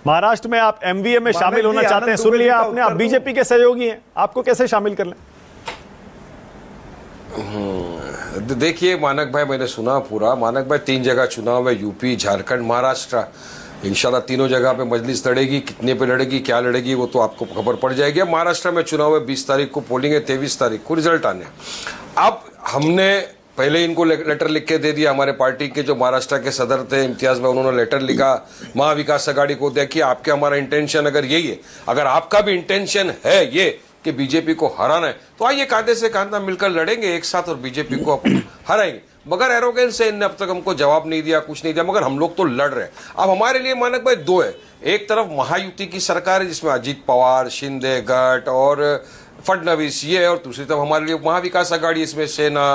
महाराष्ट्र में आप एमवीए में शामिल होना चाहते हैं, सुन लिया आपने, आप बीजेपी के सहयोगी हैं, आपको कैसे शामिल कर लें? देखिए मानक भाई, मैंने सुना पूरा। मानक भाई 3 जगह चुनाव है, यूपी, झारखंड, महाराष्ट्र। इंशाल्लाह तीनों जगह पे मजलिस लड़ेगी। कितने पे लड़ेगी, क्या लड़ेगी, वो तो आपको खबर पड़ जाएगी। महाराष्ट्र में चुनाव है, 20 तारीख को पोलिंग है, 23 तारीख को रिजल्ट आने। अब हमने पहले इनको लेटर लिख के दे दिया। हमारे पार्टी के जो महाराष्ट्र के सदर थे इम्तियाज भाई, उन्होंने लेटर लिखा महाविकास आघाड़ी को, देखिए आपके हमारा इंटेंशन अगर यही है, अगर आपका भी इंटेंशन है ये कि बीजेपी को हराना है, तो आइए कांधे से कांधा मिलकर लड़ेंगे एक साथ और बीजेपी को हराएंगे। मगर एरोगेंस से इनने अब तक हमको जवाब नहीं दिया, कुछ नहीं दिया, मगर हम लोग तो लड़ रहे हैं। अब हमारे लिए मानक भाई 2 है। एक तरफ महायुति की सरकार है जिसमें अजीत पवार, शिंदे गट और फडणवीस ये है, और दूसरी तरफ हमारे लिए महाविकास आघाड़ी, इसमें सेना,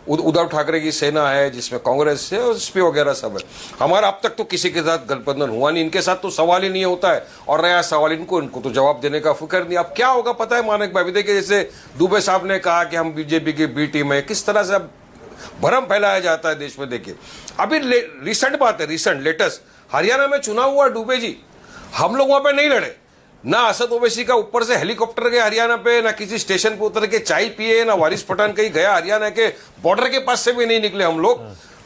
उद्धव ठाकरे की सेना है, जिसमें कांग्रेस है और एसपी वगैरह सब है। हमारा अब तक तो किसी के साथ गठबंधन हुआ नहीं, इनके साथ तो सवाल ही नहीं होता है, और नया सवाल इनको तो जवाब देने का फिक्र नहीं। अब क्या होगा पता है मानक भाई, देखिए जैसे दुबे साहब ने कहा कि हम बीजेपी की बी टीम है, किस तरह से अब भ्रम फैलाया जाता है देश में। देखिए अभी रिसेंट बात है, रिसेंट लेटेस्ट हरियाणा में चुनाव हुआ डुबे जी, हम लोग वहां पे नहीं लड़े, ना असद ओवैसी का ऊपर से हेलीकॉप्टर गया हरियाणा पे, ना किसी स्टेशन पे उतर के चाय पिए, ना वारिस पठान कहीं गया, हरियाणा के बॉर्डर के पास से भी नहीं निकले हम लोग,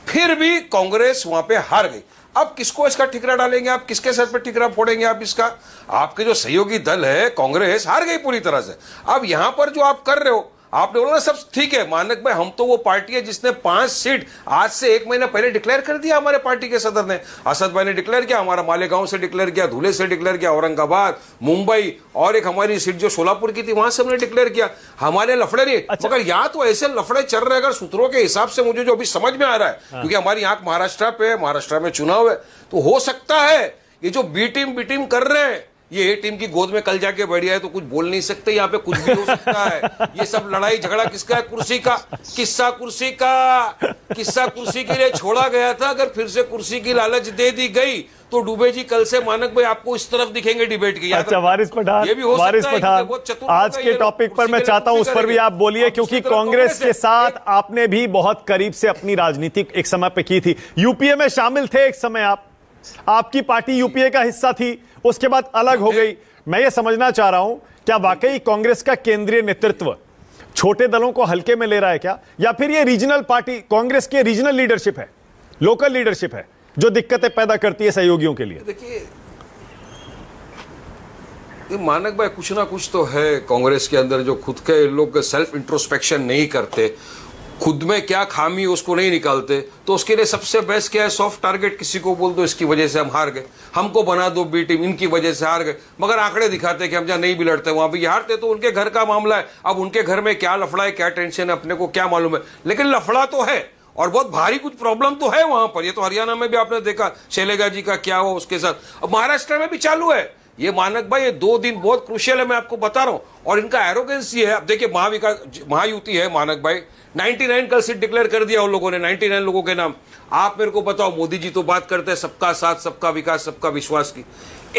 फिर भी कांग्रेस वहां पे हार गई। अब किसको इसका ठिकरा डालेंगे आप, किसके सर पे ठिकरा फोड़ेंगे आप इसका? आपके जो सहयोगी दल है कांग्रेस हार गई पूरी तरह से। अब यहां पर जो आप कर रहे हो, आपने बोला सब ठीक है मानक भाई, हम तो वो पार्टी है जिसने 5 सीट आज से 1 महीना पहले डिक्लेयर कर दिया। हमारे पार्टी के सदर ने, असद भाई ने डिक्लेयर किया, हमारा मालेगांव से डिक्लेयर किया, धुले से डिक्लेयर किया, औरंगाबाद, मुंबई, और एक हमारी सीट जो सोलापुर की थी वहां से हमने डिक्लेयर किया। हमारे लफड़े नहीं। अच्छा। मगर यहाँ तो ऐसे लफड़े चल रहे, अगर सूत्रों के हिसाब से मुझे जो अभी समझ में आ रहा है, क्योंकि हमारी आंख महाराष्ट्र पे, महाराष्ट्र में चुनाव है, तो हो सकता है ये जो बी टीम कर रहे हैं, ये ए टीम की गोद में कल जाके बैठ जाए तो कुछ बोल नहीं सकते, यहाँ पे कुछ भी हो सकता है। ये सब लड़ाई झगड़ा किसका है? कुर्सी का। किस्सा कुर्सी का, किस्सा कुर्सी के लिए छोड़ा गया था, अगर फिर से कुर्सी की लालच दे दी गई तो डुबे जी कल से मानक भाई आपको इस तरफ दिखेंगे डिबेट की। अच्छा वारिस पठान, वारिस पठान, आज के टॉपिक पर मैं चाहता हूं उस पर भी आप बोलिए, क्योंकि कांग्रेस के साथ आपने भी बहुत करीब से अपनी राजनीति एक समय पे की थी, यूपीए में शामिल थे एक समय आप, आपकी पार्टी यूपीए का हिस्सा थी, उसके बाद अलग हो गई। मैं ये समझना चाह रहा हूं, क्या वाकई कांग्रेस का केंद्रीय नेतृत्व छोटे दलों को हल्के में ले रहा है क्या, या फिर ये रीजनल पार्टी कांग्रेस की रीजनल लीडरशिप है, लोकल लीडरशिप है जो दिक्कतें पैदा करती है सहयोगियों के लिए? देखिए मानक भाई कुछ ना कुछ तो है कांग्रेस के अंदर, जो खुद के लोग सेल्फ इंट्रोस्पेक्शन नहीं करते, खुद में क्या खामी उसको नहीं निकालते, तो उसके लिए सबसे बेस्ट क्या है? सॉफ्ट टारगेट किसी को बोल दो, इसकी वजह से हम हार गए, हमको बना दो बी टीम, इनकी वजह से हार गए। मगर आंकड़े दिखाते कि हम जहां नहीं भी लड़ते वहां भी हारते, तो उनके घर का मामला है। अब उनके घर में क्या लफड़ा है, क्या टेंशन है, अपने को क्या मालूम है, लेकिन लफड़ा तो है और बहुत भारी कुछ प्रॉब्लम तो है वहां पर। ये तो हरियाणा में भी आपने देखा शैलेगा जी का क्या हुआ उसके साथ, अब महाराष्ट्र में भी चालू है। ये मानक भाई ये 2 दिन बहुत क्रूशियल है, मैं आपको बता रहा हूं, और इनका एरोगेंस ये है। अब देखिए महायुति है मानक भाई, 99 कल सीट डिक्लेयर कर दिया उन लोगों ने, 99 लोगों के नाम। आप मेरे को बताओ, मोदी जी तो बात करते हैं सबका साथ, सबका विकास, सबका विश्वास की,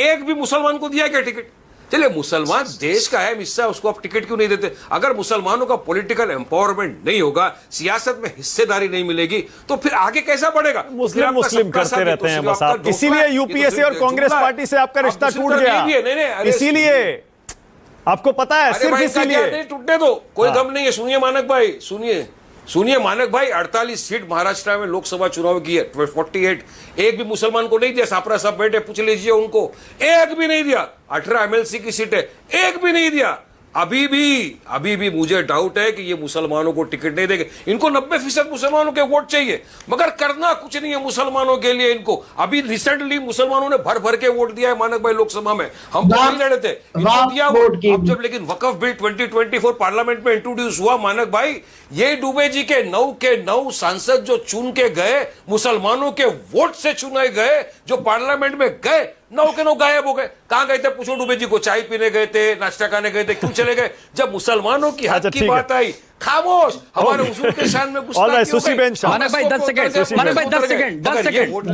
एक भी मुसलमान को दिया क्या टिकट? चलिए मुसलमान देश का अहम हिस्सा है, उसको आप टिकट क्यों नहीं देते? अगर मुसलमानों का पॉलिटिकल एम्पावरमेंट नहीं होगा, सियासत में हिस्सेदारी नहीं मिलेगी, तो फिर आगे कैसा बढ़ेगा? मुस्लिम करते रहते हैं बस आप, इसीलिए यूपीए से और कांग्रेस पार्टी से आपका रिश्ता टूट गया, इसीलिए आपको पता है, सिर्फ इसीलिए। टूटने दो, कोई गम नहीं है। सुनिए मानक भाई, सुनिए मानक भाई, 48 सीट महाराष्ट्र में लोकसभा चुनाव की है, 48, एक भी मुसलमान को नहीं दिया। सापरा साहब बैठे, पूछ लीजिए उनको, एक भी नहीं दिया। 18 एमएलसी की सीट है, एक भी नहीं दिया। अभी भी मुझे डाउट है कि ये मुसलमानों को टिकट नहीं देंगे। इनको 90% मुसलमानों के वोट चाहिए, मगर करना कुछ नहीं है मुसलमानों के लिए इनको। अभी रिसेंटली मुसलमानों ने भर के वोट दिया है मानक भाई लोकसभा में, हम तो नहीं लड़े थे, इनको दिया वोट। अब जब लेकिन वक्फ बिल 2024 पार्लियामेंट में इंट्रोड्यूस हुआ मानक भाई, ये डुबे जी के 9 सांसद जो चुन के गए, मुसलमानों के वोट से चुने गए, जो पार्लियामेंट में गए, 9 के 9 गायब हो गए। कहां गए थे? पूछो डुबे जी को, चाय पीने गए थे, नाश्ता करने गए थे, क्यों चले गए? जब मुसलमानों की हक की बात आई, खामोश। हमारे हुजूर के शान में गुस्ताखी हो गई। सुशीबेन शाह, मानक भाई 10 सेकंड,